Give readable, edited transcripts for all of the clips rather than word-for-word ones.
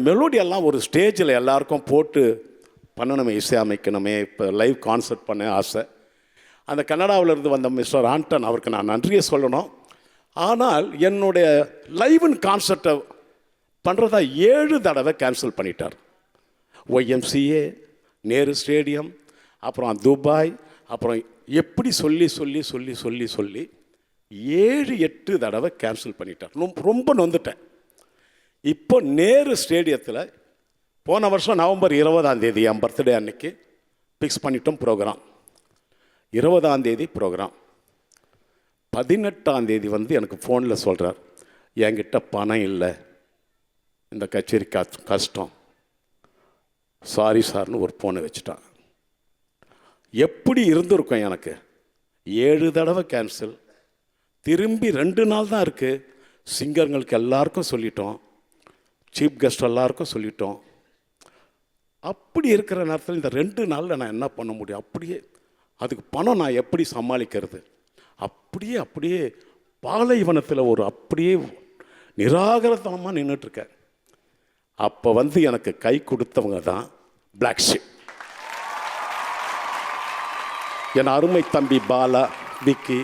மெலோடியெல்லாம் ஒரு ஸ்டேஜில் எல்லாருக்கும் போட்டு பண்ணணுமே, இசை அமைக்கணுமே. இப்போ லைவ் கான்சர்ட் பண்ண ஆசை. அந்த கனடாவிலிருந்து வந்த மிஸ்டர் ஆண்டன், அவருக்கு நான் நன்றியை சொல்லணும். ஆனால் என்னுடைய லைவ் கான்சர்ட்டை பண்ணுறதா 7 தடவை கேன்சல் பண்ணிட்டார். ஒய்எம்சிஏ, நேரு ஸ்டேடியம், அப்புறம் துபாய், அப்புறம் எப்படி சொல்லி சொல்லி சொல்லி சொல்லி சொல்லி 7-8 தடவை கேன்சல் பண்ணிட்டார். ரொம்ப நொந்துட்டேன். இப்போ நேரு ஸ்டேடியத்தில் போன வருஷம் நவம்பர் 20 என் பர்த்டே அன்னைக்கு ஃபிக்ஸ் பண்ணிட்டோம் ப்ரோக்ராம். 20 ப்ரோக்ராம். 18 வந்து எனக்கு ஃபோனில் சொல்கிறார், என்கிட்ட பணம் இல்லை, இந்த கச்சேரி கஷ்டம், சாரி சார்னு ஒரு ஃபோனை வச்சுட்டான். எப்படி இருந்திருக்கும் எனக்கு? 7 தடவை கேன்சல், திரும்பி 2 நாள் தான் இருக்குது. சிங்கர்களுக்கு எல்லாருக்கும் சொல்லிட்டோம், சீஃப் கெஸ்ட் எல்லாருக்கும் சொல்லிட்டோம். அப்படி இருக்கிற நேரத்தில் இந்த 2 நாளில் நான் என்ன பண்ண முடியும்? அப்படியே அதுக்கு பணம் நான் எப்படி சமாளிக்கிறது? அப்படியே பாலைவனத்தில் ஒரு அப்படியே நிராகரத்தனமாக நின்றுட்டுருக்கேன். அப்போ வந்து எனக்கு கை கொடுத்தவங்க தான் பிளாக் ஷீப். என் அருமை தம்பி பாலா, விக்கி,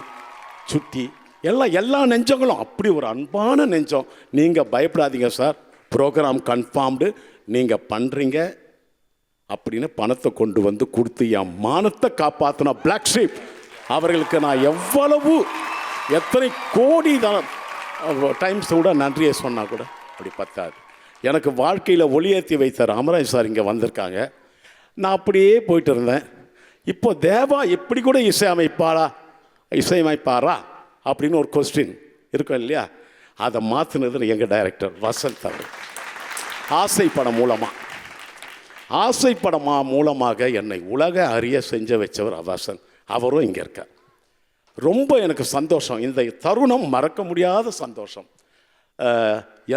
சுட்டி, எல்லா நெஞ்சங்களும் அப்படி ஒரு அன்பான நெஞ்சம். நீங்கள் பயப்படாதீங்க சார், ப்ரோக்ராம் கன்ஃபார்ம்டு, நீங்கள் பண்ணுறீங்க அப்படின்னு பணத்தை கொண்டு வந்து கொடுத்து என் மானத்தை காப்பாற்றின பிளாக் ஷீப் அவர்களுக்கு நான் எத்தனை கோடி டைம்ஸ் கூட நன்றியை சொன்னால் கூட அப்படி பத்தாது. எனக்கு வாழ்க்கையில் ஒளியேற்றி வைத்த ராமராஜ் சார் இங்கே வந்திருக்காங்க. நான் அப்படியே போயிட்டு இருந்தேன். இப்போ தேவா எப்படி கூட இசையமைப்பாரா அப்படின்னு ஒரு கொஸ்டின் இருக்கும் இல்லையா? அதை மாற்றினது எங்கள் டைரக்டர் வசந்த் அவர். ஆசைப்படமா மூலமாக என்னை உலக அறிய செஞ்ச வச்சவர் வசந்த். அவரும் இங்கே இருக்கார். ரொம்ப எனக்கு சந்தோஷம். இந்த தருணம் மறக்க முடியாத சந்தோஷம்.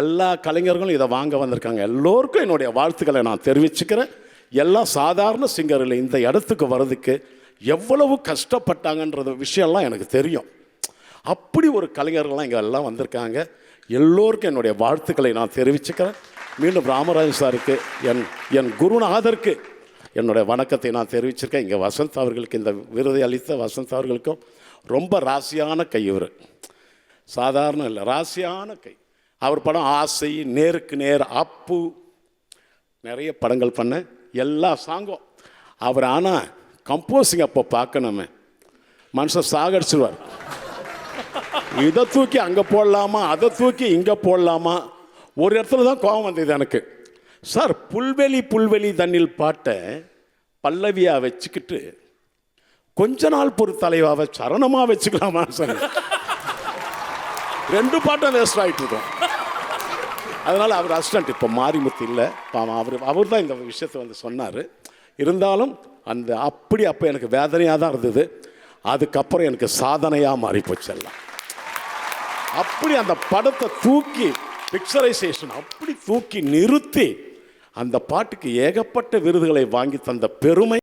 எல்லா கலைஞர்களும் இதை வாங்க வந்திருக்காங்க. எல்லோருக்கும் என்னுடைய வாழ்த்துக்களை நான் தெரிவிச்சுக்கிறேன். எல்லா சாதாரண சிங்கர்கள் இந்த இடத்துக்கு வர்றதுக்கு எவ்வளவு கஷ்டப்பட்டாங்கன்றது விஷயம்லாம் எனக்கு தெரியும். அப்படி ஒரு கலைஞர்கள்லாம் இங்கே எல்லாம் வந்திருக்காங்க. எல்லோருக்கும் என்னுடைய வாழ்த்துக்களை நான் தெரிவிச்சுக்கிறேன். மீண்டும் ராமராஜன் சாருக்கு, என் குருநாதருக்கு என்னுடைய வணக்கத்தை நான் தெரிவிச்சிருக்கேன். இங்கே வசந்த் அவர்களுக்கு, இந்த விருதை அளித்த வசந்த் அவர்களுக்கும் ரொம்ப ராசியான கை. இவர் சாதாரண இல்லை, ராசியான கை. அவர் படம் ஆசை, நேருக்கு நேர், அப்பு, நிறைய படங்கள் பண்ண, எல்லா சாங்கும் அவர். ஆனால் கம்போசிங் அப்போ பார்க்கணுமே, மனுஷன் சாகடிச்சிருவார். இதை தூக்கி அங்கே போடலாமா, அதை தூக்கி இங்கே போடலாமா. ஒரு இடத்துல தான் கோபம் வந்தது எனக்கு. சார், புல்வெளி தண்ணில் பாட்டை பல்லவியாக வச்சுக்கிட்டு கொஞ்ச நாள் பொறுத்தலைவாவை சரணமாக வச்சுக்கலாமா சார்? 2 பாட்டும் வேஸ்ட் ஆகிட்டு இருக்கோம். அதனால் அவர் அசிஸ்டண்ட் இப்போ மாரிமுத்து இல்லை, அவர் தான் இந்த விஷயத்தை வந்து சொன்னார். இருந்தாலும் அப்போ எனக்கு வேதனையாக தான் இருந்தது. அதுக்கப்புறம் எனக்கு சாதனையாக மாறி போச்சு எல்லாம். அப்படி அந்த படத்தை தூக்கி பிக்சரைசேஷன் அப்படி தூக்கி நிறுத்தி அந்த பாட்டுக்கு ஏகப்பட்ட விருதுகளை வாங்கி தந்த பெருமை